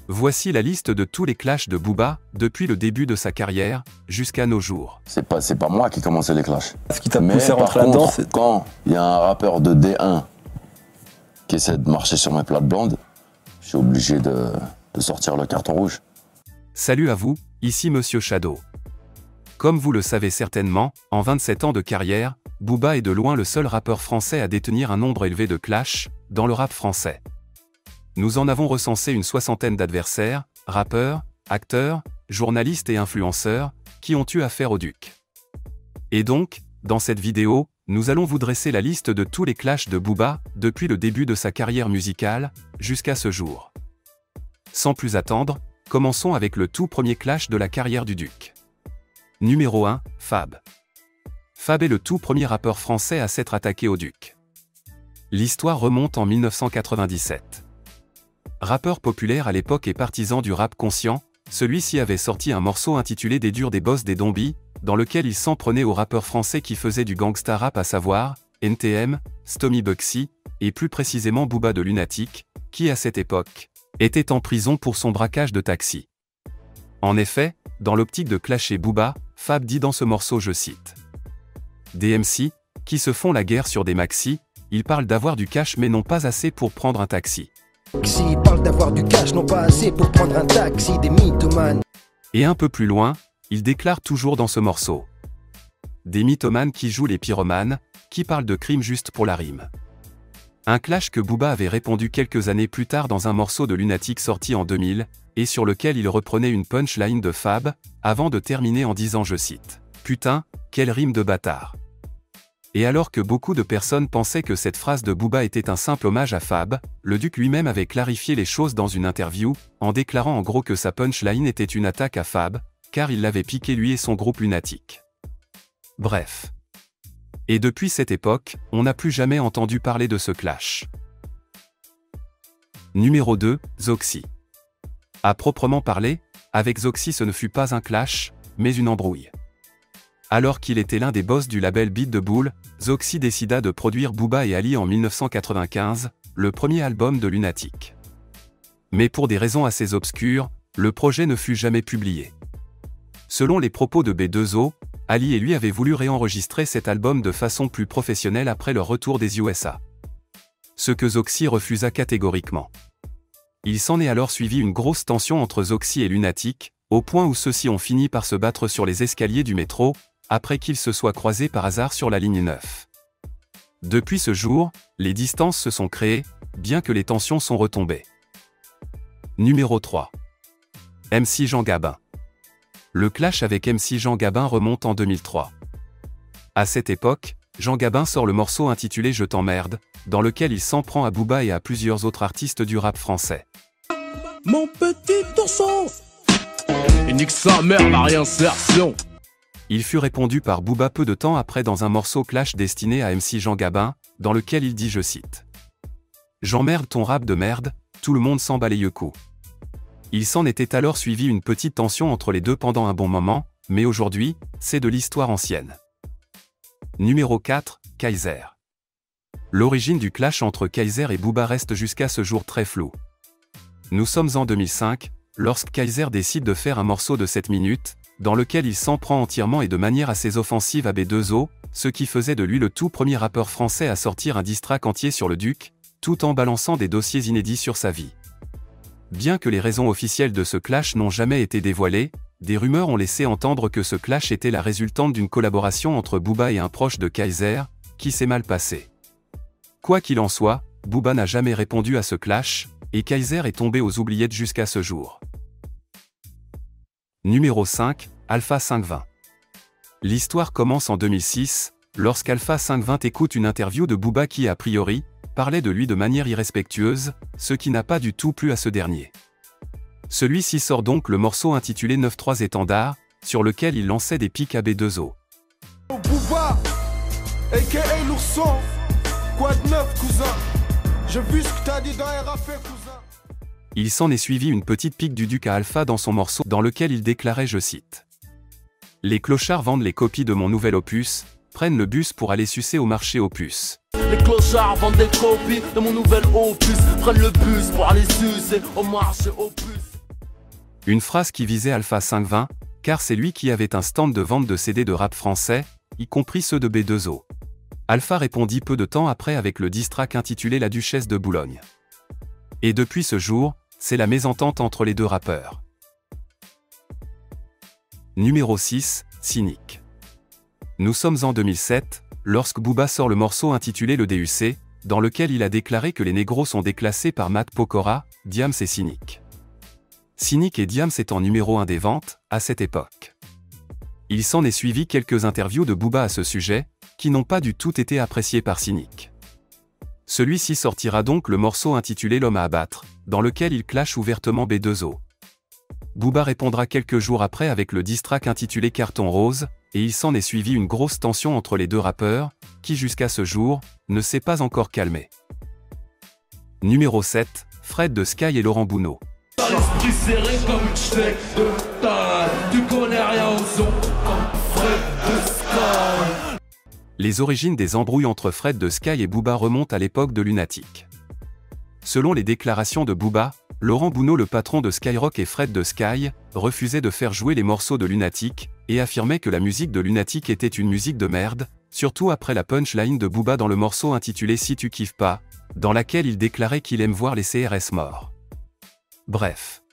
Voici la liste de tous les clashs de Booba, depuis le début de sa carrière, jusqu'à nos jours. C'est pas moi qui commençais les clashs. Ce qui t'a poussé à rentrer là-dedans, c'est... Quand il y a un rappeur de D1 qui essaie de marcher sur mes plates-bandes, je suis obligé de sortir le carton rouge. Salut à vous, ici Monsieur Shadow. Comme vous le savez certainement, en 27 ans de carrière, Booba est de loin le seul rappeur français à détenir un nombre élevé de clashs dans le rap français. Nous en avons recensé une soixantaine d'adversaires, rappeurs, acteurs, journalistes et influenceurs, qui ont eu affaire au Duc. Et donc, dans cette vidéo, nous allons vous dresser la liste de tous les clashs de Booba, depuis le début de sa carrière musicale, jusqu'à ce jour. Sans plus attendre, commençons avec le tout premier clash de la carrière du Duc. Numéro 1, Fab. Fab est le tout premier rappeur français à s'être attaqué au Duc. L'histoire remonte en 1997. Rappeur populaire à l'époque et partisan du rap conscient, celui-ci avait sorti un morceau intitulé Des durs des boss des Dombis, dans lequel il s'en prenait aux rappeurs français qui faisaient du gangsta rap, à savoir NTM, Stomy Bugsy, et plus précisément Booba de Lunatic, qui à cette époque était en prison pour son braquage de taxi. En effet, dans l'optique de clasher Booba, Fab dit dans ce morceau, je cite, « Des MC, qui se font la guerre sur des maxis, ils parlent d'avoir du cash mais n'ont pas assez pour prendre un taxi. » Ils parlent d'avoir du cash, n'ont pas assez pour prendre un taxi, des mythomanes. Et un peu plus loin, il déclare toujours dans ce morceau, « Des mythomanes qui jouent les pyromanes, qui parlent de crimes juste pour la rime. » Un clash que Booba avait répondu quelques années plus tard dans un morceau de Lunatic sorti en 2000, et sur lequel il reprenait une punchline de Fab, avant de terminer en disant, je cite, « Putain, quelle rime de bâtard !» Et alors que beaucoup de personnes pensaient que cette phrase de Booba était un simple hommage à Fab, le Duc lui-même avait clarifié les choses dans une interview, en déclarant en gros que sa punchline était une attaque à Fab, car il l'avait piqué lui et son groupe Lunatic. Bref. Et depuis cette époque, on n'a plus jamais entendu parler de ce clash. Numéro 2, Zoxy. À proprement parler, avec Zoxy ce ne fut pas un clash, mais une embrouille. Alors qu'il était l'un des boss du label Beat de Boule, Zoxy décida de produire Booba et Ali en 1995, le premier album de Lunatic. Mais pour des raisons assez obscures, le projet ne fut jamais publié. Selon les propos de B2O, Ali et lui avaient voulu réenregistrer cet album de façon plus professionnelle après leur retour des USA. Ce que Zoxy refusa catégoriquement. Il s'en est alors suivi une grosse tension entre Zoxy et Lunatic, au point où ceux-ci ont fini par se battre sur les escaliers du métro, après qu'ils se soient croisés par hasard sur la ligne 9. Depuis ce jour, les distances se sont créées, bien que les tensions sont retombées. Numéro 3. MC Jean Gabin. Le clash avec MC Jean Gabin remonte en 2003. À cette époque, Jean Gabin sort le morceau intitulé Je t'emmerde, dans lequel il s'en prend à Booba et à plusieurs autres artistes du rap français. Mon petit ourson, il nique sa mère ma réinsertion. Il fut répondu par Booba peu de temps après dans un morceau clash destiné à MC Jean Gabin, dans lequel il dit, je cite, « J'emmerde ton rap de merde, tout le monde s'en bat les yeux coups. » Il s'en était alors suivi une petite tension entre les deux pendant un bon moment, mais aujourd'hui, c'est de l'histoire ancienne. Numéro 4, Kaiser. L'origine du clash entre Kaiser et Booba reste jusqu'à ce jour très floue. Nous sommes en 2005, lorsque Kaiser décide de faire un morceau de 7 minutes, dans lequel il s'en prend entièrement et de manière assez offensive à B2O, ce qui faisait de lui le tout premier rappeur français à sortir un diss track entier sur le Duc, tout en balançant des dossiers inédits sur sa vie. Bien que les raisons officielles de ce clash n'ont jamais été dévoilées, des rumeurs ont laissé entendre que ce clash était la résultante d'une collaboration entre Booba et un proche de Kaiser, qui s'est mal passée. Quoi qu'il en soit, Booba n'a jamais répondu à ce clash, et Kaiser est tombé aux oubliettes jusqu'à ce jour. Numéro 5, Alpha 520. L'histoire commence en 2006, lorsqu'Alpha 520 écoute une interview de Booba qui a priori, parlait de lui de manière irrespectueuse, ce qui n'a pas du tout plu à ce dernier. Celui-ci sort donc le morceau intitulé 9-3 étendard, sur lequel il lançait des pics à B2O. Booba, a.k.a. l'ourson, quoi de neuf cousin? J'ai vu ce que t'as dit dans RAF cousin. Il s'en est suivi une petite pique du Duc à Alpha dans son morceau dans lequel il déclarait, je cite, « Les clochards vendent les copies de mon nouvel opus, prennent le bus pour aller sucer au marché opus. » Les clochards vendent des copies de mon nouvel opus, prennent le bus pour aller sucer au marché opus. Une phrase qui visait Alpha 520, car c'est lui qui avait un stand de vente de CD de rap français, y compris ceux de B2O. Alpha répondit peu de temps après avec le diss track intitulé La Duchesse de Boulogne. Et depuis ce jour, c'est la mésentente entre les deux rappeurs. Numéro 6, Cynique. Nous sommes en 2007, lorsque Booba sort le morceau intitulé Le DUC, dans lequel il a déclaré que les négros sont déclassés par Matt Pokora, Diams et Cynique. Cynique et Diams étant numéro 1 des ventes, à cette époque. Il s'en est suivi quelques interviews de Booba à ce sujet, qui n'ont pas du tout été appréciées par Cynique. Celui-ci sortira donc le morceau intitulé L'homme à abattre, dans lequel il clash ouvertement B2O. Booba répondra quelques jours après avec le diss track intitulé Carton Rose, et il s'en est suivi une grosse tension entre les deux rappeurs, qui jusqu'à ce jour, ne s'est pas encore calmée. Numéro 7, Fred de Sky et Laurent Bounot. L'esprit serré comme une steak de taille. Tu connais rien au son comme Fred de Sky. Les origines des embrouilles entre Fred de Sky et Booba remontent à l'époque de Lunatic. Selon les déclarations de Booba, Laurent Bounot, le patron de Skyrock, et Fred de Sky refusait de faire jouer les morceaux de Lunatic et affirmait que la musique de Lunatic était une musique de merde, surtout après la punchline de Booba dans le morceau intitulé Si tu kiffes pas, dans laquelle il déclarait qu'il aime voir les CRS morts. Bref.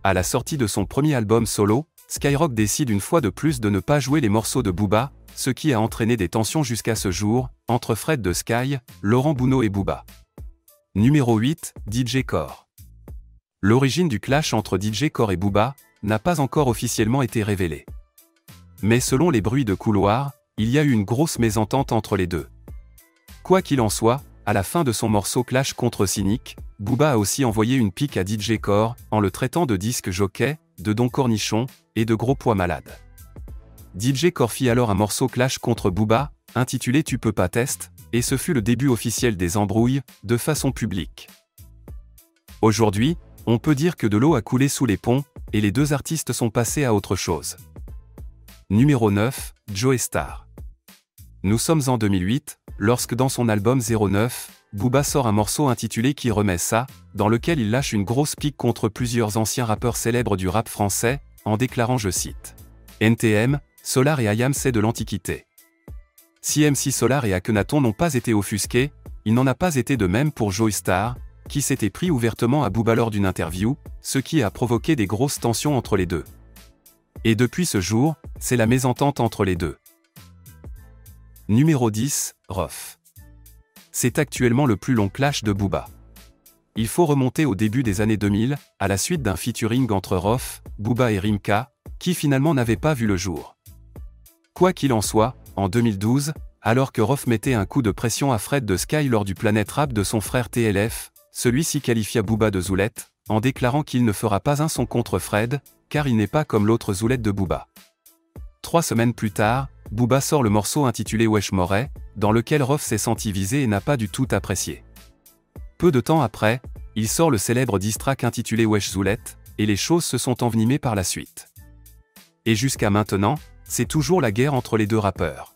À la sortie de son premier album solo, Skyrock décide une fois de plus de ne pas jouer les morceaux de Booba, ce qui a entraîné des tensions jusqu'à ce jour, entre Fred de Sky, Laurent Bounot et Booba. Numéro 8, DJ Core. L'origine du clash entre DJ Core et Booba n'a pas encore officiellement été révélée. Mais selon les bruits de couloir, il y a eu une grosse mésentente entre les deux. Quoi qu'il en soit, à la fin de son morceau Clash contre Cynique, Booba a aussi envoyé une pique à DJ Core en le traitant de disque jockey, de don cornichon et de gros poids malade. DJ Core fit alors un morceau Clash contre Booba, intitulé Tu peux pas test, et ce fut le début officiel des embrouilles, de façon publique. Aujourd'hui, on peut dire que de l'eau a coulé sous les ponts, et les deux artistes sont passés à autre chose. Numéro 9, Joey Starr. Nous sommes en 2008, lorsque dans son album 09, Booba sort un morceau intitulé Qui remet ça, dans lequel il lâche une grosse pique contre plusieurs anciens rappeurs célèbres du rap français, en déclarant, je cite, NTM, Solar et IAM c'est de l'Antiquité. Si MC Solar et Akhenaton n'ont pas été offusqués, il n'en a pas été de même pour Joey Starr, qui s'était pris ouvertement à Booba lors d'une interview, ce qui a provoqué des grosses tensions entre les deux. Et depuis ce jour, c'est la mésentente entre les deux. Numéro 10, Rof. C'est actuellement le plus long clash de Booba. Il faut remonter au début des années 2000, à la suite d'un featuring entre Rof, Booba et Rimka, qui finalement n'avait pas vu le jour. Quoi qu'il en soit, en 2012, alors que Rof mettait un coup de pression à Fred de Sky lors du Planète Rap de son frère TLF, celui-ci qualifia Booba de Zoulette, en déclarant qu'il ne fera pas un son contre Fred, car il n'est pas comme l'autre Zoulette de Booba. 3 semaines plus tard, Booba sort le morceau intitulé Wesh Moret, dans lequel Rof s'est senti visé et n'a pas du tout apprécié. Peu de temps après, il sort le célèbre diss track intitulé Wesh Zoulette, et les choses se sont envenimées par la suite. Et jusqu'à maintenant, c'est toujours la guerre entre les deux rappeurs.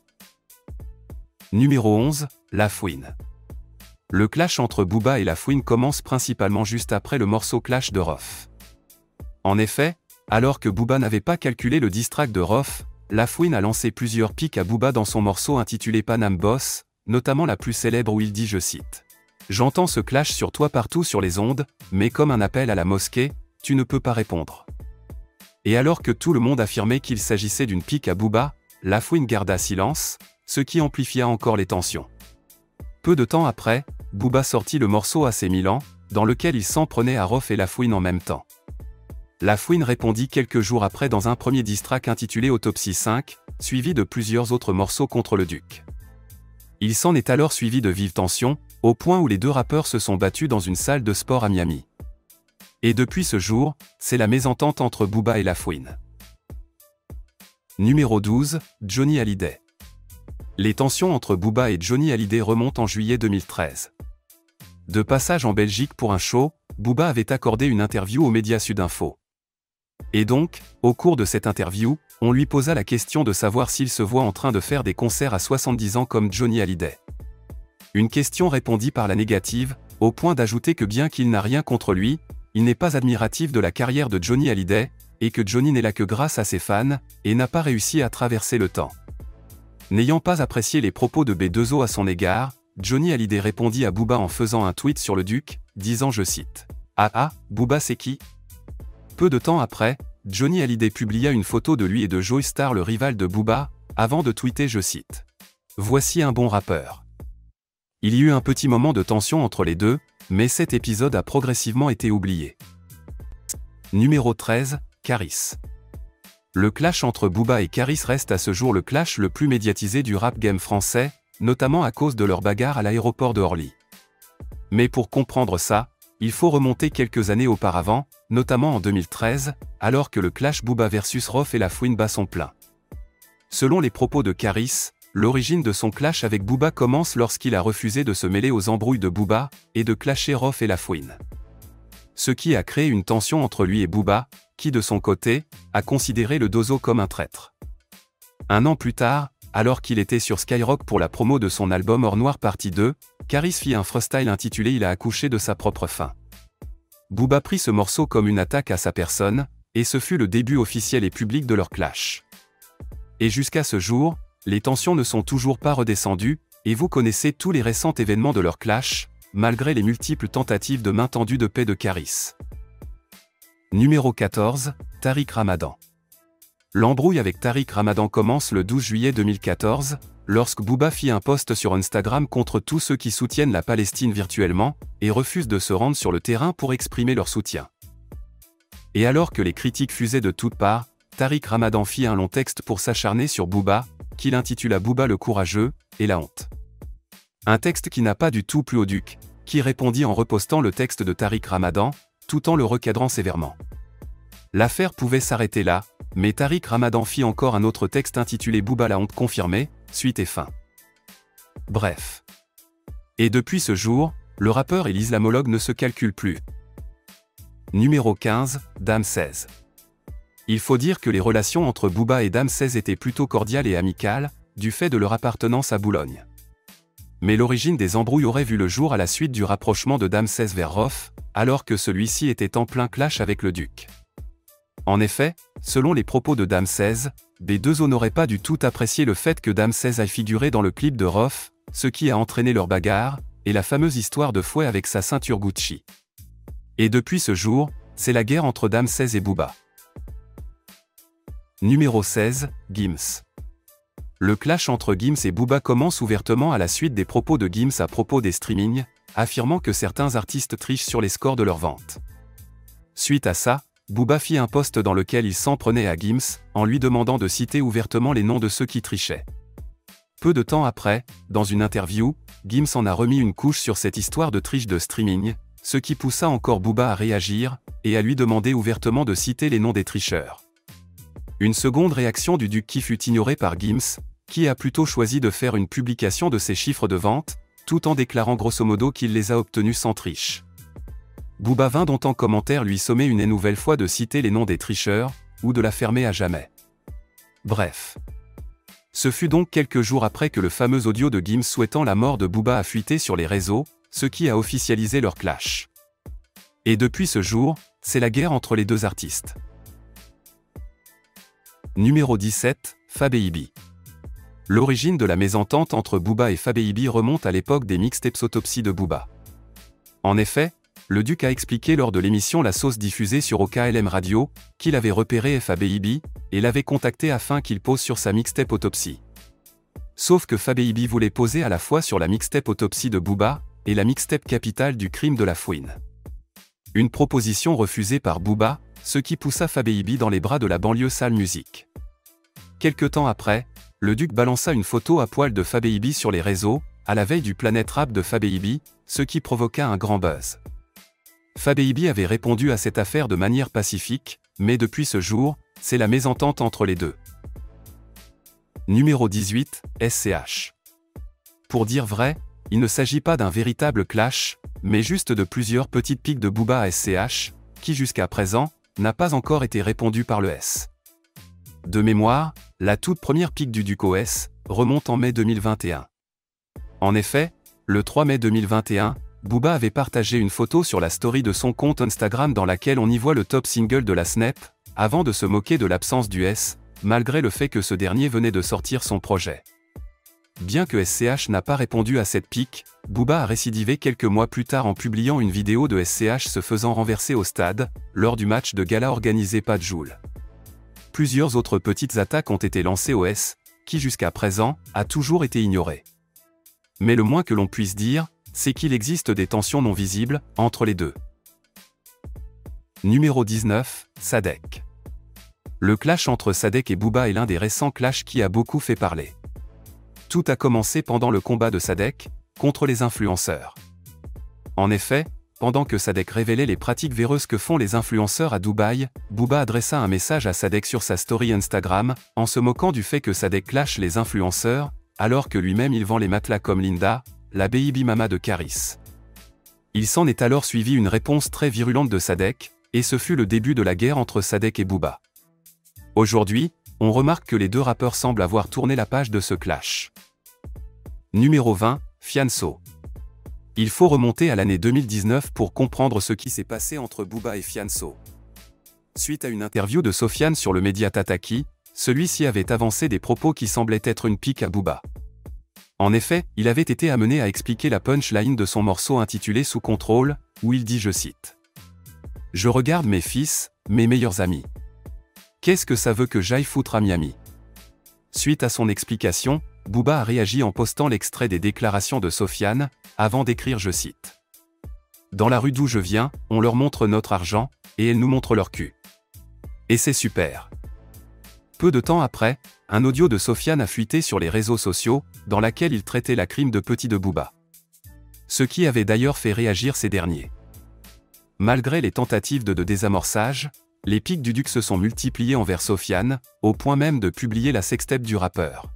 Numéro 11, La Fouine. Le clash entre Booba et La Fouine commence principalement juste après le morceau Clash de Rof. En effet, alors que Booba n'avait pas calculé le diss track de Rof, La Fouine a lancé plusieurs piques à Booba dans son morceau intitulé Panam Boss, notamment la plus célèbre où il dit, je cite, « J'entends ce clash sur toi partout sur les ondes, mais comme un appel à la mosquée, tu ne peux pas répondre. » Et alors que tout le monde affirmait qu'il s'agissait d'une pique à Booba, La Fouine garda silence, ce qui amplifia encore les tensions. Peu de temps après, Booba sortit le morceau AC Milan, dans lequel il s'en prenait à Rof et La Fouine en même temps. La Fouine répondit quelques jours après dans un premier diss track intitulé Autopsie 5, suivi de plusieurs autres morceaux contre le Duc. Il s'en est alors suivi de vives tensions, au point où les deux rappeurs se sont battus dans une salle de sport à Miami. Et depuis ce jour, c'est la mésentente entre Booba et La Fouine. Numéro 12, Johnny Hallyday. Les tensions entre Booba et Johnny Hallyday remontent en juillet 2013. De passage en Belgique pour un show, Booba avait accordé une interview aux médias Sudinfo. Et donc, au cours de cette interview, on lui posa la question de savoir s'il se voit en train de faire des concerts à 70 ans comme Johnny Hallyday. Une question répondie par la négative, au point d'ajouter que bien qu'il n'a rien contre lui, il n'est pas admiratif de la carrière de Johnny Hallyday, et que Johnny n'est là que grâce à ses fans, et n'a pas réussi à traverser le temps. N'ayant pas apprécié les propos de B2O à son égard, Johnny Hallyday répondit à Booba en faisant un tweet sur le Duc, disant, je cite, « Ah ah, Booba c'est qui ?» Peu de temps après, Johnny Hallyday publia une photo de lui et de Joey Starr, le rival de Booba, avant de tweeter, je cite, « Voici un bon rappeur. » Il y eut un petit moment de tension entre les deux, mais cet épisode a progressivement été oublié. Numéro 13, Caris. Le clash entre Booba et Caris reste à ce jour le clash le plus médiatisé du rap game français, notamment à cause de leur bagarre à l'aéroport de Orly. Mais pour comprendre ça, il faut remonter quelques années auparavant, notamment en 2013, alors que le clash Booba vs Rof et La Fouine bat son plein. Selon les propos de Caris, l'origine de son clash avec Booba commence lorsqu'il a refusé de se mêler aux embrouilles de Booba, et de clasher Rof et La Fouine. Ce qui a créé une tension entre lui et Booba, qui de son côté, a considéré le Dozo comme un traître. Un an plus tard, alors qu'il était sur Skyrock pour la promo de son album Or Noir Partie 2, Caris fit un freestyle intitulé Il a accouché de sa propre faim. Booba prit ce morceau comme une attaque à sa personne, et ce fut le début officiel et public de leur clash. Et jusqu'à ce jour, les tensions ne sont toujours pas redescendues, et vous connaissez tous les récents événements de leur clash, malgré les multiples tentatives de main tendue de paix de Caris. Numéro 14, Tariq Ramadan. L'embrouille avec Tariq Ramadan commence le 12 juillet 2014, lorsque Booba fit un post sur Instagram contre tous ceux qui soutiennent la Palestine virtuellement, et refusent de se rendre sur le terrain pour exprimer leur soutien. Et alors que les critiques fusaient de toutes parts, Tariq Ramadan fit un long texte pour s'acharner sur Booba, qu'il intitula Booba le courageux, et la honte. Un texte qui n'a pas du tout plu au Duc, qui répondit en repostant le texte de Tariq Ramadan, tout en le recadrant sévèrement. L'affaire pouvait s'arrêter là, mais Tariq Ramadan fit encore un autre texte intitulé Booba la honte confirmée, suite et fin. Bref. Et depuis ce jour, le rappeur et l'islamologue ne se calculent plus. Numéro 15, Dame 16. Il faut dire que les relations entre Booba et Dame 16 étaient plutôt cordiales et amicales, du fait de leur appartenance à Boulogne. Mais l'origine des embrouilles aurait vu le jour à la suite du rapprochement de Dame 16 vers Rof, alors que celui-ci était en plein clash avec le Duc. En effet, selon les propos de Dame 16, B2O n'aurait pas du tout apprécié le fait que Dame 16 aille figurer dans le clip de Rof, ce qui a entraîné leur bagarre, et la fameuse histoire de fouet avec sa ceinture Gucci. Et depuis ce jour, c'est la guerre entre Dame 16 et Booba. Numéro 16, Gims. Le clash entre Gims et Booba commence ouvertement à la suite des propos de Gims à propos des streamings, affirmant que certains artistes trichent sur les scores de leurs ventes. Suite à ça, Booba fit un post dans lequel il s'en prenait à Gims, en lui demandant de citer ouvertement les noms de ceux qui trichaient. Peu de temps après, dans une interview, Gims en a remis une couche sur cette histoire de triche de streaming, ce qui poussa encore Booba à réagir, et à lui demander ouvertement de citer les noms des tricheurs. Une seconde réaction du Duc qui fut ignorée par Gims, qui a plutôt choisi de faire une publication de ses chiffres de vente, tout en déclarant grosso modo qu'il les a obtenus sans triche. Booba vint donc en commentaire lui sommer une nouvelle fois de citer les noms des tricheurs, ou de la fermer à jamais. Bref. Ce fut donc quelques jours après que le fameux audio de Gims souhaitant la mort de Booba a fuité sur les réseaux, ce qui a officialisé leur clash. Et depuis ce jour, c'est la guerre entre les deux artistes. Numéro 17, Fababy. L'origine de la mésentente entre Booba et Fababy remonte à l'époque des mixtapes Autopsie de Booba. En effet, le Duc a expliqué lors de l'émission La Sauce diffusée sur OKLM Radio, qu'il avait repéré Fababy, et l'avait contacté afin qu'il pose sur sa mixtape Autopsie. Sauf que Fababy voulait poser à la fois sur la mixtape Autopsie de Booba, et la mixtape Capitale du crime de La Fouine. Une proposition refusée par Booba, ce qui poussa Fababy dans les bras de la banlieue Sale Musique. Quelque temps après, le Duc balança une photo à poil de Fababy sur les réseaux, à la veille du Planète Rap de Fababy, ce qui provoqua un grand buzz. Fababy avait répondu à cette affaire de manière pacifique, mais depuis ce jour, c'est la mésentente entre les deux. Numéro 18, SCH. Pour dire vrai, il ne s'agit pas d'un véritable clash, mais juste de plusieurs petites piques de Booba à SCH, qui jusqu'à présent, n'a pas encore été répondue par le S. De mémoire, la toute première pique du Duc OS remonte en mai 2021. En effet, le 3 mai 2021, Booba avait partagé une photo sur la story de son compte Instagram dans laquelle on y voit le top single de la Snap, avant de se moquer de l'absence du S, malgré le fait que ce dernier venait de sortir son projet. Bien que SCH n'a pas répondu à cette pique, Booba a récidivé quelques mois plus tard en publiant une vidéo de SCH se faisant renverser au stade, lors du match de gala organisé par Joule. Plusieurs autres petites attaques ont été lancées au S, qui jusqu'à présent, a toujours été ignoré. Mais le moins que l'on puisse dire, c'est qu'il existe des tensions non visibles entre les deux. Numéro 19, Sadek. Le clash entre Sadek et Booba est l'un des récents clashs qui a beaucoup fait parler. Tout a commencé pendant le combat de Sadek contre les influenceurs. En effet, pendant que Sadek révélait les pratiques véreuses que font les influenceurs à Dubaï, Booba adressa un message à Sadek sur sa story Instagram, en se moquant du fait que Sadek clash les influenceurs, alors que lui-même il vend les matelas comme Linda, la baby mama de Caris. Il s'en est alors suivi une réponse très virulente de Sadek, et ce fut le début de la guerre entre Sadek et Booba. Aujourd'hui, on remarque que les deux rappeurs semblent avoir tourné la page de ce clash. Numéro 20, Fianso. Il faut remonter à l'année 2019 pour comprendre ce qui s'est passé entre Booba et Fianso. Suite à une interview de Sofiane sur le média Tataki, celui-ci avait avancé des propos qui semblaient être une pique à Booba. En effet, il avait été amené à expliquer la punchline de son morceau intitulé Sous contrôle, où il dit, je cite, « Je regarde mes fils, mes meilleurs amis. Qu'est-ce que ça veut que j'aille foutre à Miami ?» Suite à son explication, Booba a réagi en postant l'extrait des déclarations de Sofiane, avant d'écrire, je cite, « Dans la rue d'où je viens, on leur montre notre argent, et elles nous montrent leur cul. Et c'est super. » Peu de temps après, un audio de Sofiane a fuité sur les réseaux sociaux, dans laquelle il traitait la crime de petit de Booba. Ce qui avait d'ailleurs fait réagir ces derniers. Malgré les tentatives de désamorçage, les piques du Duc se sont multipliées envers Sofiane, au point même de publier la sextape du rappeur.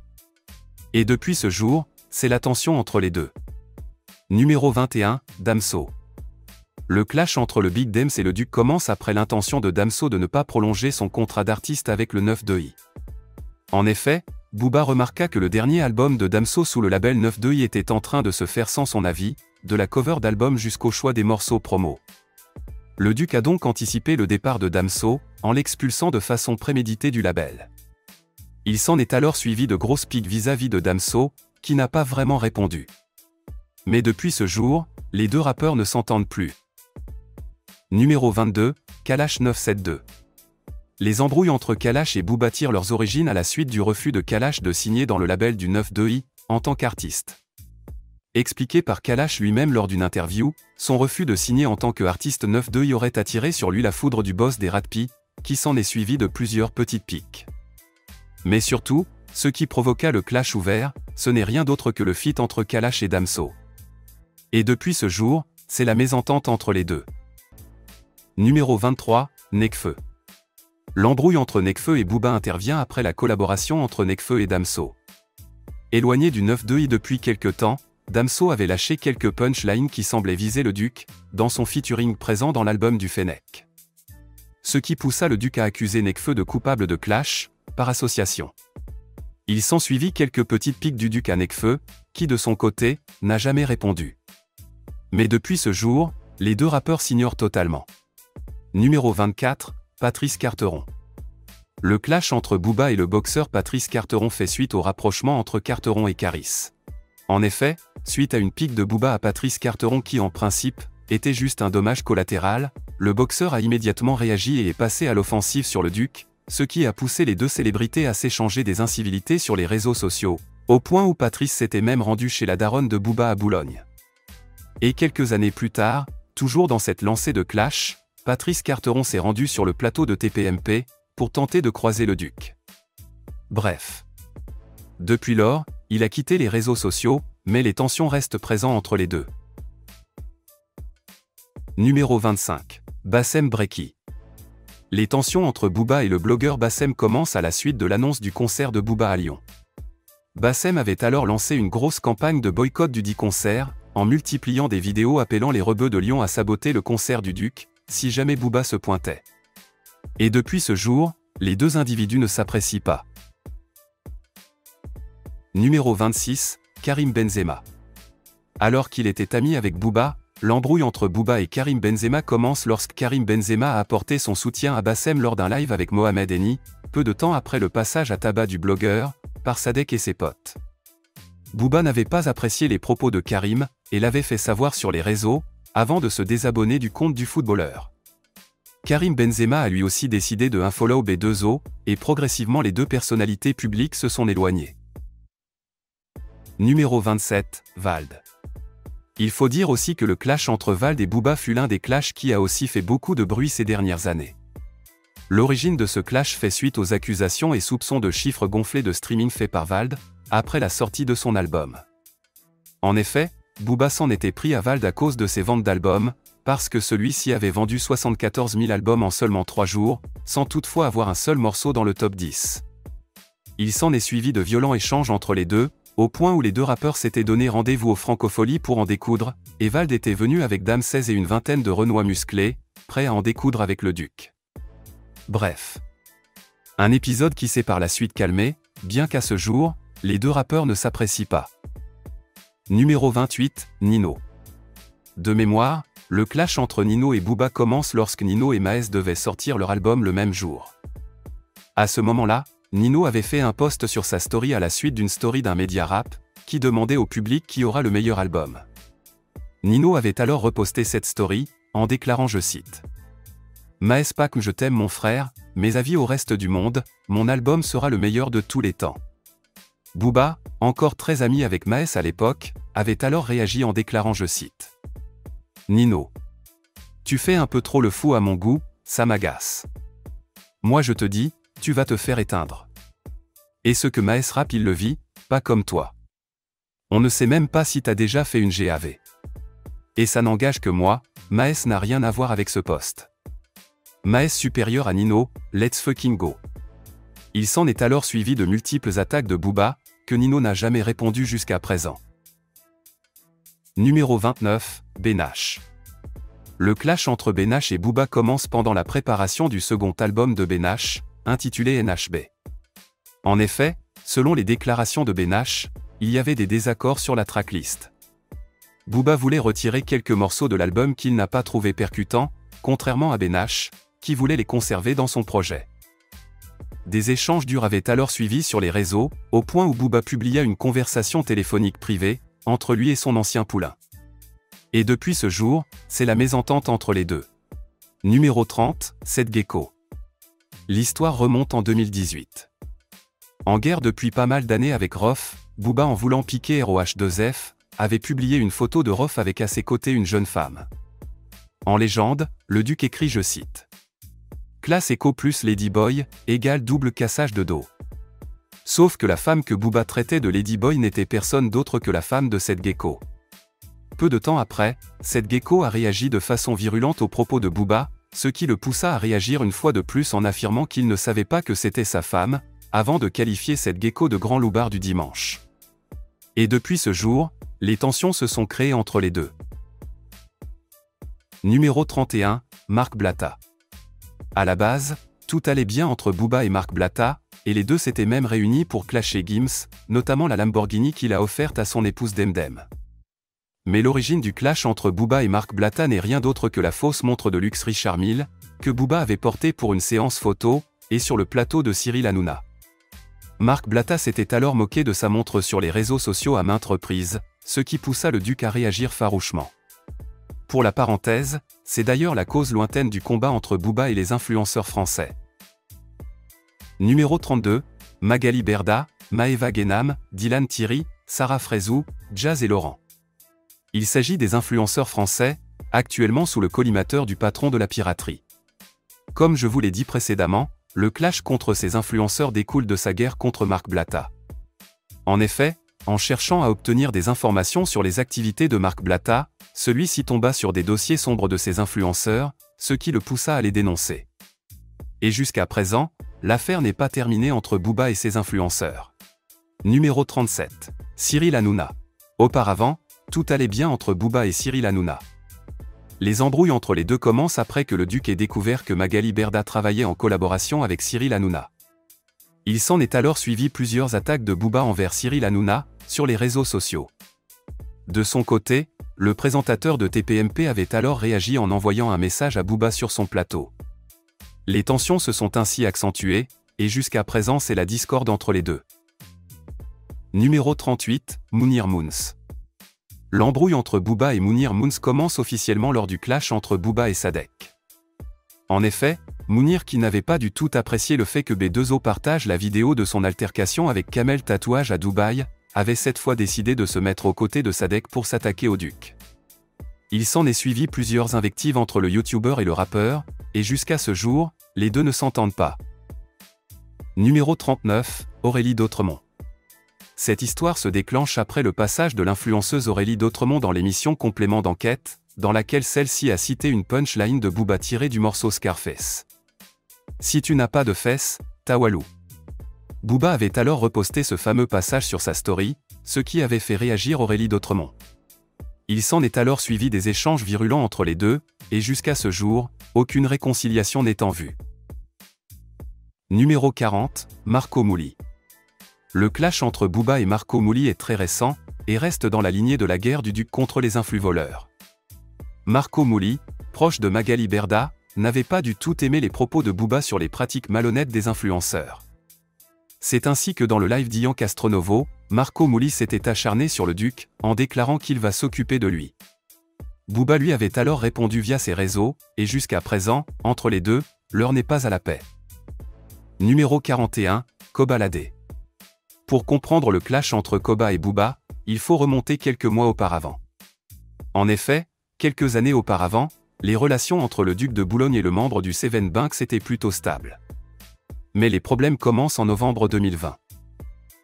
Et depuis ce jour, c'est la tension entre les deux. Numéro 21, Damso. Le clash entre le Big Dems et le Duc commence après l'intention de Damso de ne pas prolonger son contrat d'artiste avec le 9-2i. En effet, Booba remarqua que le dernier album de Damso sous le label 9-2i était en train de se faire sans son avis, de la cover d'album jusqu'au choix des morceaux promo. Le Duc a donc anticipé le départ de Damso, en l'expulsant de façon préméditée du label. Il s'en est alors suivi de grosses piques vis-à-vis de Damso, qui n'a pas vraiment répondu. Mais depuis ce jour, les deux rappeurs ne s'entendent plus. Numéro 22, Kalash 972. Les embrouilles entre Kalash et Booba tirent leurs origines à la suite du refus de Kalash de signer dans le label du 9-2i, en tant qu'artiste. Expliqué par Kalash lui-même lors d'une interview, son refus de signer en tant qu'artiste 9-2i aurait attiré sur lui la foudre du boss des Rat-Pi, qui s'en est suivi de plusieurs petites piques. Mais surtout, ce qui provoqua le clash ouvert, ce n'est rien d'autre que le feat entre Kalash et Damso. Et depuis ce jour, c'est la mésentente entre les deux. Numéro 23, Nekfeu. L'embrouille entre Nekfeu et Booba intervient après la collaboration entre Nekfeu et Damso. Éloigné du 9-2i depuis quelque temps, Damso avait lâché quelques punchlines qui semblaient viser le Duc, dans son featuring présent dans l'album du Fennec. Ce qui poussa le Duc à accuser Nekfeu de coupable de clash, par association. Il s'ensuivit quelques petites piques du Duc à Nekfeu, qui de son côté, n'a jamais répondu. Mais depuis ce jour, les deux rappeurs s'ignorent totalement. Numéro 24, Patrice Carteron. Le clash entre Booba et le boxeur Patrice Carteron fait suite au rapprochement entre Carteron et Caris. En effet, suite à une pique de Booba à Patrice Carteron qui en principe, était juste un dommage collatéral, le boxeur a immédiatement réagi et est passé à l'offensive sur le Duc, ce qui a poussé les deux célébrités à s'échanger des incivilités sur les réseaux sociaux, au point où Patrice s'était même rendu chez la daronne de Booba à Boulogne. Et quelques années plus tard, toujours dans cette lancée de clash, Patrice Carteron s'est rendu sur le plateau de TPMP, pour tenter de croiser le Duc. Bref. Depuis lors, il a quitté les réseaux sociaux, mais les tensions restent présentes entre les deux. Numéro 25. Bassem Breki. Les tensions entre Booba et le blogueur Bassem commencent à la suite de l'annonce du concert de Booba à Lyon. Bassem avait alors lancé une grosse campagne de boycott du dit concert, en multipliant des vidéos appelant les rebeux de Lyon à saboter le concert du Duc, si jamais Booba se pointait. Et depuis ce jour, les deux individus ne s'apprécient pas. Numéro 26, Karim Benzema. Alors qu'il était ami avec Booba, l'embrouille entre Booba et Karim Benzema commence lorsque Karim Benzema a apporté son soutien à Bassem lors d'un live avec Mohamed Eni, peu de temps après le passage à tabac du blogueur, par Sadek et ses potes. Booba n'avait pas apprécié les propos de Karim, et l'avait fait savoir sur les réseaux, avant de se désabonner du compte du footballeur. Karim Benzema a lui aussi décidé de unfollow B2O, et progressivement les deux personnalités publiques se sont éloignées. Numéro 27, Vald. Il faut dire aussi que le clash entre Vald et Booba fut l'un des clashs qui a aussi fait beaucoup de bruit ces dernières années. L'origine de ce clash fait suite aux accusations et soupçons de chiffres gonflés de streaming faits par Vald, après la sortie de son album. En effet, Booba s'en était pris à Vald à cause de ses ventes d'albums, parce que celui-ci avait vendu 74 000 albums en seulement 3 jours, sans toutefois avoir un seul morceau dans le top 10. Il s'en est suivi de violents échanges entre les deux, au point où les deux rappeurs s'étaient donné rendez-vous au Francophonie pour en découdre, et Vald était venu avec Dame 16 et une vingtaine de Renois musclés, prêts à en découdre avec le Duc. Bref. Un épisode qui s'est par la suite calmé, bien qu'à ce jour, les deux rappeurs ne s'apprécient pas. Numéro 28, Nino. De mémoire, le clash entre Nino et Booba commence lorsque Nino et Maes devaient sortir leur album le même jour. À ce moment-là, Nino avait fait un post sur sa story à la suite d'une story d'un média rap, qui demandait au public qui aura le meilleur album. Nino avait alors reposté cette story, en déclarant, je cite, « Maes Pac, je t'aime mon frère, mes avis au reste du monde, mon album sera le meilleur de tous les temps. » Booba, encore très ami avec Maes à l'époque, avait alors réagi en déclarant, je cite, « Nino. Tu fais un peu trop le fou à mon goût, ça m'agace. Moi je te dis, tu vas te faire éteindre. Et ce que Maes rappe il le vit, pas comme toi. On ne sait même pas si t'as déjà fait une GAV. Et ça n'engage que moi, Maes n'a rien à voir avec ce poste. Maes supérieur à Nino, let's fucking go. » Il s'en est alors suivi de multiples attaques de Booba, que Nino n'a jamais répondu jusqu'à présent. Numéro 29, Benache. Le clash entre Benache et Booba commence pendant la préparation du second album de Benache, intitulé NHB. En effet, selon les déclarations de Benache, il y avait des désaccords sur la tracklist. Booba voulait retirer quelques morceaux de l'album qu'il n'a pas trouvé percutants, contrairement à Benache, qui voulait les conserver dans son projet. Des échanges durs avaient alors suivi sur les réseaux, au point où Booba publia une conversation téléphonique privée, entre lui et son ancien poulain. Et depuis ce jour, c'est la mésentente entre les deux. Numéro 30, Seth Gecko. L'histoire remonte en 2018. En guerre depuis pas mal d'années avec Rof, Booba, en voulant piquer ROH2F, avait publié une photo de Rof avec à ses côtés une jeune femme. En légende, le Duc écrit, je cite, « Classe Echo plus Ladyboy, égale double cassage de dos. » Sauf que la femme que Booba traitait de Ladyboy n'était personne d'autre que la femme de Seth Gecko. Peu de temps après, Seth Gecko a réagi de façon virulente aux propos de Booba, ce qui le poussa à réagir une fois de plus en affirmant qu'il ne savait pas que c'était sa femme, avant de qualifier Seth Gecko de grand loupard du dimanche. Et depuis ce jour, les tensions se sont créées entre les deux. Numéro 31, Marc Blatta. À la base, tout allait bien entre Booba et Marc Blatta, et les deux s'étaient même réunis pour clasher Gims, notamment la Lamborghini qu'il a offerte à son épouse Demdem. Mais l'origine du clash entre Booba et Marc Blatta n'est rien d'autre que la fausse montre de luxe Richard Mille, que Booba avait portée pour une séance photo, et sur le plateau de Cyril Hanouna. Marc Blatta s'était alors moqué de sa montre sur les réseaux sociaux à maintes reprises, ce qui poussa le Duc à réagir farouchement. Pour la parenthèse, c'est d'ailleurs la cause lointaine du combat entre Booba et les influenceurs français. Numéro 32, Magali Berda, Maëva Guénam, Dylan Thierry, Sarah Frézou, Jazz et Laurent. Il s'agit des influenceurs français, actuellement sous le collimateur du patron de la piraterie. Comme je vous l'ai dit précédemment, le clash contre ces influenceurs découle de sa guerre contre Marc Blatta. En effet, en cherchant à obtenir des informations sur les activités de Marc Blatta, celui-ci tomba sur des dossiers sombres de ces influenceurs, ce qui le poussa à les dénoncer. Et jusqu'à présent, l'affaire n'est pas terminée entre Booba et ses influenceurs. Numéro 37. Cyril Hanouna. Auparavant, tout allait bien entre Booba et Cyril Hanouna. Les embrouilles entre les deux commencent après que le Duc ait découvert que Magali Berda travaillait en collaboration avec Cyril Hanouna. Il s'en est alors suivi plusieurs attaques de Booba envers Cyril Hanouna, sur les réseaux sociaux. De son côté, le présentateur de TPMP avait alors réagi en envoyant un message à Booba sur son plateau. Les tensions se sont ainsi accentuées, et jusqu'à présent c'est la discorde entre les deux. Numéro 38, Mounir Moons. L'embrouille entre Booba et Mounir Moons commence officiellement lors du clash entre Booba et Sadek. En effet, Mounir, qui n'avait pas du tout apprécié le fait que B2O partage la vidéo de son altercation avec Kamel Tatouage à Dubaï, avait cette fois décidé de se mettre aux côtés de Sadek pour s'attaquer au duc. Il s'en est suivi plusieurs invectives entre le youtubeur et le rappeur, et jusqu'à ce jour, les deux ne s'entendent pas. Numéro 39, Aurélie d'Autremont. Cette histoire se déclenche après le passage de l'influenceuse Aurélie d'Autremont dans l'émission Complément d'enquête, dans laquelle celle-ci a cité une punchline de Booba tirée du morceau Scarface. Si tu n'as pas de fesses, t'as Walou. Booba avait alors reposté ce fameux passage sur sa story, ce qui avait fait réagir Aurélie d'Autremont. Il s'en est alors suivi des échanges virulents entre les deux, et jusqu'à ce jour, aucune réconciliation n'est en vue. Numéro 40, Marco Mouli. Le clash entre Booba et Marco Mouli est très récent, et reste dans la lignée de la guerre du duc contre les influx-voleurs. Marco Mouli, proche de Magali Berda, n'avait pas du tout aimé les propos de Booba sur les pratiques malhonnêtes des influenceurs. C'est ainsi que dans le live d'Ian Castronovo, Marco Mouli s'était acharné sur le duc, en déclarant qu'il va s'occuper de lui. Booba lui avait alors répondu via ses réseaux, et jusqu'à présent, entre les deux, l'heure n'est pas à la paix. Numéro 41, Kobalade. Pour comprendre le clash entre Koba et Booba, il faut remonter quelques mois auparavant. En effet, quelques années auparavant, les relations entre le duc de Boulogne et le membre du Seven Banks étaient plutôt stables. Mais les problèmes commencent en novembre 2020.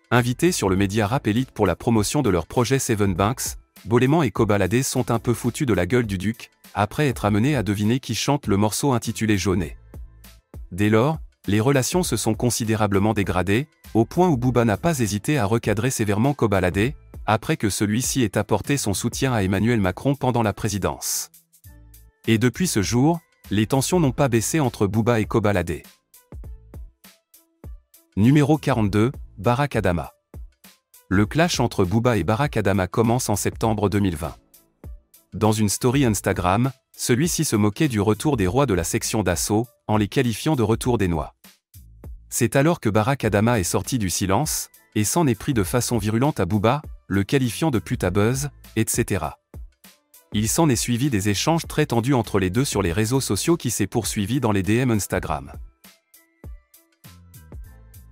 Invités sur le média Rap Elite pour la promotion de leur projet Seven Banks, Boléman et Kobalade sont un peu foutus de la gueule du duc, après être amenés à deviner qui chante le morceau intitulé Jaunet. Dès lors, les relations se sont considérablement dégradées, au point où Booba n'a pas hésité à recadrer sévèrement Kobalade, après que celui-ci ait apporté son soutien à Emmanuel Macron pendant la présidence. Et depuis ce jour, les tensions n'ont pas baissé entre Booba et Kobalade. Numéro 42, Barack Adama. Le clash entre Booba et Barack Adama commence en septembre 2020. Dans une story Instagram, celui-ci se moquait du retour des rois de la section d'assaut, en les qualifiant de retour des noix. C'est alors que Barack Adama est sorti du silence, et s'en est pris de façon virulente à Booba, le qualifiant de pute à buzz, etc. Il s'en est suivi des échanges très tendus entre les deux sur les réseaux sociaux qui s'est poursuivi dans les DM Instagram.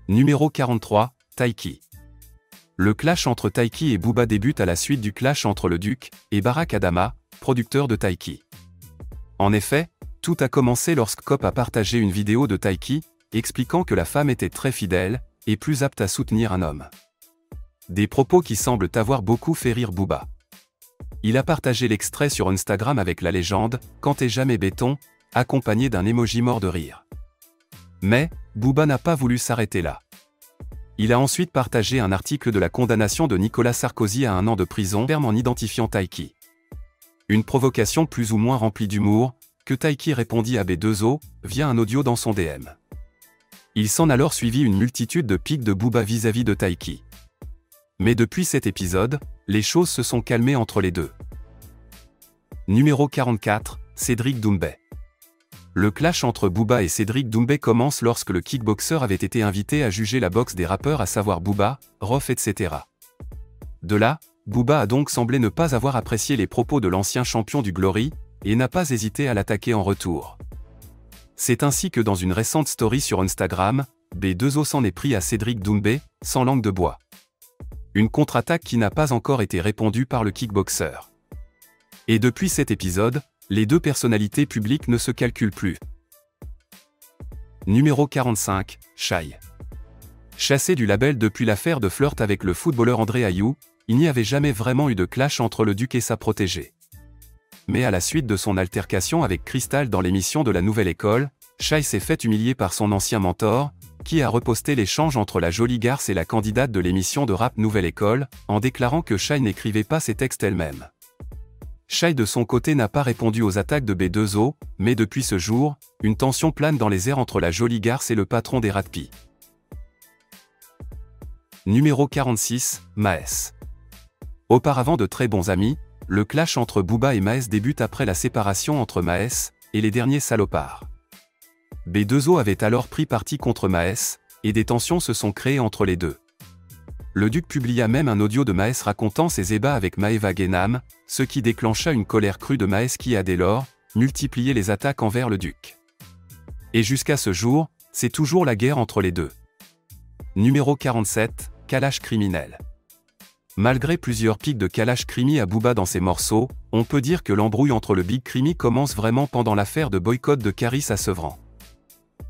Numéro 43, Taiki. Le clash entre Taiki et Booba débute à la suite du clash entre le duc et Barack Adama, producteur de Taiki. En effet, tout a commencé lorsque Cop a partagé une vidéo de Taiki, expliquant que la femme était très fidèle, et plus apte à soutenir un homme. Des propos qui semblent avoir beaucoup fait rire Booba. Il a partagé l'extrait sur Instagram avec la légende « Quand t'es jamais béton », accompagné d'un emoji mort de rire. Mais, Booba n'a pas voulu s'arrêter là. Il a ensuite partagé un article de la condamnation de Nicolas Sarkozy à 1 an de prison ferme en identifiant Taiki. Une provocation plus ou moins remplie d'humour, que Taiki répondit à B2O, via un audio dans son DM. Il s'en a alors suivi une multitude de piques de Booba vis-à-vis de Taiki. Mais depuis cet épisode, les choses se sont calmées entre les deux. Numéro 44, Cédric Doumbé. Le clash entre Booba et Cédric Doumbé commence lorsque le kickboxer avait été invité à juger la boxe des rappeurs à savoir Booba, Rof etc. De là, Booba a donc semblé ne pas avoir apprécié les propos de l'ancien champion du Glory, et n'a pas hésité à l'attaquer en retour. C'est ainsi que dans une récente story sur Instagram, B2O s'en est pris à Cédric Doumbé, sans langue de bois. Une contre-attaque qui n'a pas encore été répondue par le kickboxer. Et depuis cet épisode, les deux personnalités publiques ne se calculent plus. Numéro 45, Shai. Chassé du label depuis l'affaire de flirt avec le footballeur André Ayou, il n'y avait jamais vraiment eu de clash entre le duc et sa protégée. Mais à la suite de son altercation avec Cristal dans l'émission de la Nouvelle École, Shai s'est fait humilier par son ancien mentor, qui a reposté l'échange entre la jolie garce et la candidate de l'émission de rap Nouvelle École, en déclarant que Shai n'écrivait pas ses textes elle-même. Shai de son côté n'a pas répondu aux attaques de B2O, mais depuis ce jour, une tension plane dans les airs entre la jolie garce et le patron des Ratpi. Numéro 46, Maes. Auparavant de très bons amis, le clash entre Booba et Maes débute après la séparation entre Maes et les derniers salopards. B2O avait alors pris parti contre Maes, et des tensions se sont créées entre les deux. Le Duc publia même un audio de Maes racontant ses ébats avec Maeva Guénam, ce qui déclencha une colère crue de Maes qui a dès lors multiplié les attaques envers le Duc. Et jusqu'à ce jour, c'est toujours la guerre entre les deux. Numéro 47, Kalash criminel. Malgré plusieurs pics de Kalash Krimi à Booba dans ses morceaux, on peut dire que l'embrouille entre le Big Krimi commence vraiment pendant l'affaire de boycott de Caris à Sevran.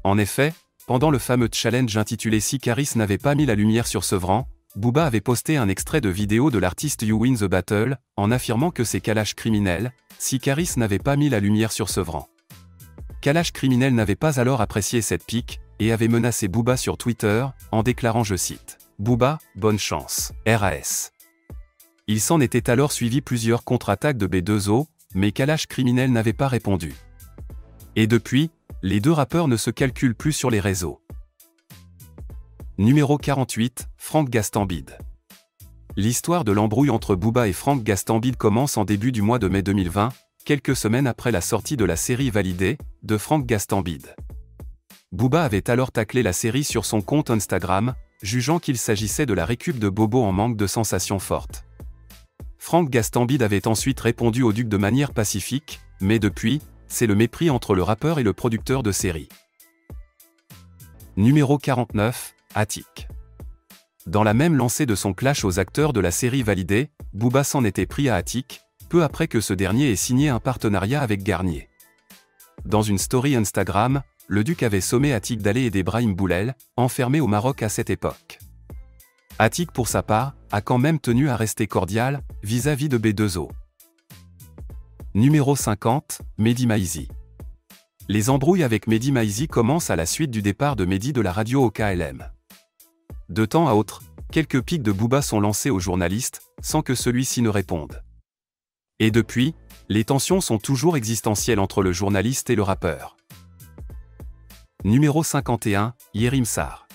En effet, pendant le fameux challenge intitulé Si Caris n'avait pas mis la lumière sur Sevran, Booba avait posté un extrait de vidéo de l'artiste You Win the Battle, en affirmant que c'est Kalash criminel, si Caris n'avait pas mis la lumière sur Sevran. Kalash criminel n'avait pas alors apprécié cette pique, et avait menacé Booba sur Twitter, en déclarant, je cite, « Booba, bonne chance, RAS ». Il s'en était alors suivi plusieurs contre-attaques de B2O, mais Kalash criminel n'avait pas répondu. Et depuis, les deux rappeurs ne se calculent plus sur les réseaux. Numéro 48, Franck Gastambide. L'histoire de l'embrouille entre Booba et Franck Gastambide commence en début du mois de mai 2020, quelques semaines après la sortie de la série Validé, de Franck Gastambide. Booba avait alors taclé la série sur son compte Instagram, jugeant qu'il s'agissait de la récup de Bobo en manque de sensations fortes. Franck Gastambide avait ensuite répondu au Duc de manière pacifique, mais depuis, c'est le mépris entre le rappeur et le producteur de série. Numéro 49, Attic. Dans la même lancée de son clash aux acteurs de la série Validé, Booba s'en était pris à Attic, peu après que ce dernier ait signé un partenariat avec Garnier. Dans une story Instagram, le Duc avait sommé Attic d'aller aider Brahim Boulel, enfermé au Maroc à cette époque. Attic pour sa part, a quand même tenu à rester cordial, vis-à-vis de B2O. Numéro 50, Mehdi Maizi. Les embrouilles avec Mehdi Maizi commencent à la suite du départ de Mehdi de la radio au KLM. De temps à autre, quelques pics de Booba sont lancés au journaliste, sans que celui-ci ne réponde. Et depuis, les tensions sont toujours existentielles entre le journaliste et le rappeur. Numéro 51, Yerim Sar.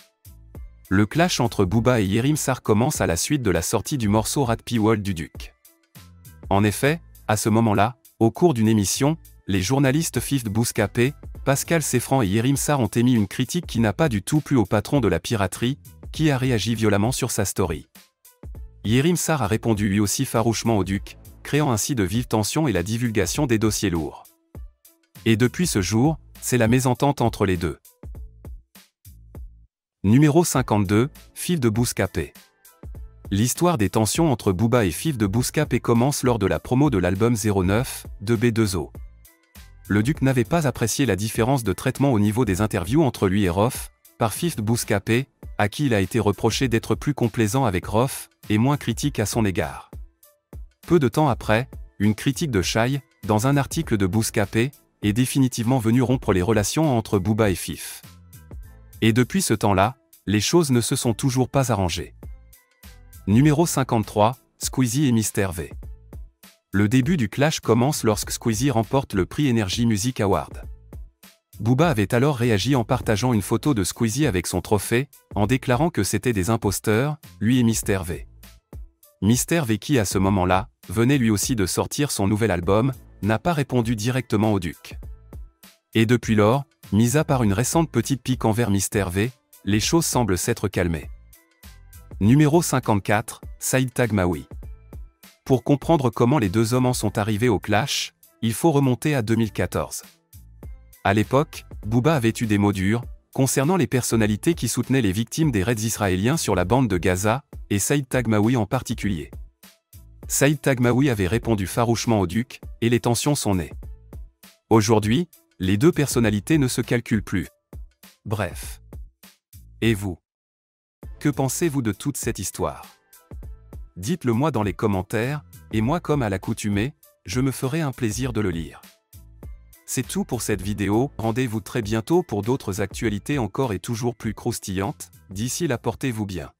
Le clash entre Booba et Yerim Sar commence à la suite de la sortie du morceau Rat P-Wall du Duc. En effet, à ce moment-là, au cours d'une émission, les journalistes Fifth Bouscapé, Pascal Seffran et Yerim Sar ont émis une critique qui n'a pas du tout plu au patron de la piraterie, qui a réagi violemment sur sa story. Yerim Sar a répondu lui aussi farouchement au Duc, créant ainsi de vives tensions et la divulgation des dossiers lourds. Et depuis ce jour, c'est la mésentente entre les deux. Numéro 52, Fifth de Bouscapé. L'histoire des tensions entre Booba et Fifth de Bouscapé commence lors de la promo de l'album 09, de B2O. Le Duc n'avait pas apprécié la différence de traitement au niveau des interviews entre lui et Rof, par Fifth Bouscapé, à qui il a été reproché d'être plus complaisant avec Rof, et moins critique à son égard. Peu de temps après, une critique de Shai, dans un article de Bouscapé, est définitivement venue rompre les relations entre Booba et Fifth. Et depuis ce temps-là, les choses ne se sont toujours pas arrangées. Numéro 53, Squeezie et Mr V. Le début du clash commence lorsque Squeezie remporte le prix Energy Music Award. Booba avait alors réagi en partageant une photo de Squeezie avec son trophée, en déclarant que c'était des imposteurs, lui et Mr V. Mr V qui à ce moment-là, venait lui aussi de sortir son nouvel album, n'a pas répondu directement au Duc. Et depuis lors, mis à part une récente petite pique envers Mr V, les choses semblent s'être calmées. Numéro 54, Saïd Tagmaoui. Pour comprendre comment les deux hommes en sont arrivés au clash, il faut remonter à 2014. À l'époque, Booba avait eu des mots durs, concernant les personnalités qui soutenaient les victimes des raids israéliens sur la bande de Gaza, et Saïd Tagmaoui en particulier. Saïd Tagmaoui avait répondu farouchement au Duc, et les tensions sont nées. Aujourd'hui, les deux personnalités ne se calculent plus. Bref. Et vous? Que pensez-vous de toute cette histoire? Dites-le moi dans les commentaires, et moi comme à l'accoutumée, je me ferai un plaisir de le lire. C'est tout pour cette vidéo, rendez-vous très bientôt pour d'autres actualités encore et toujours plus croustillantes, d'ici là portez-vous bien.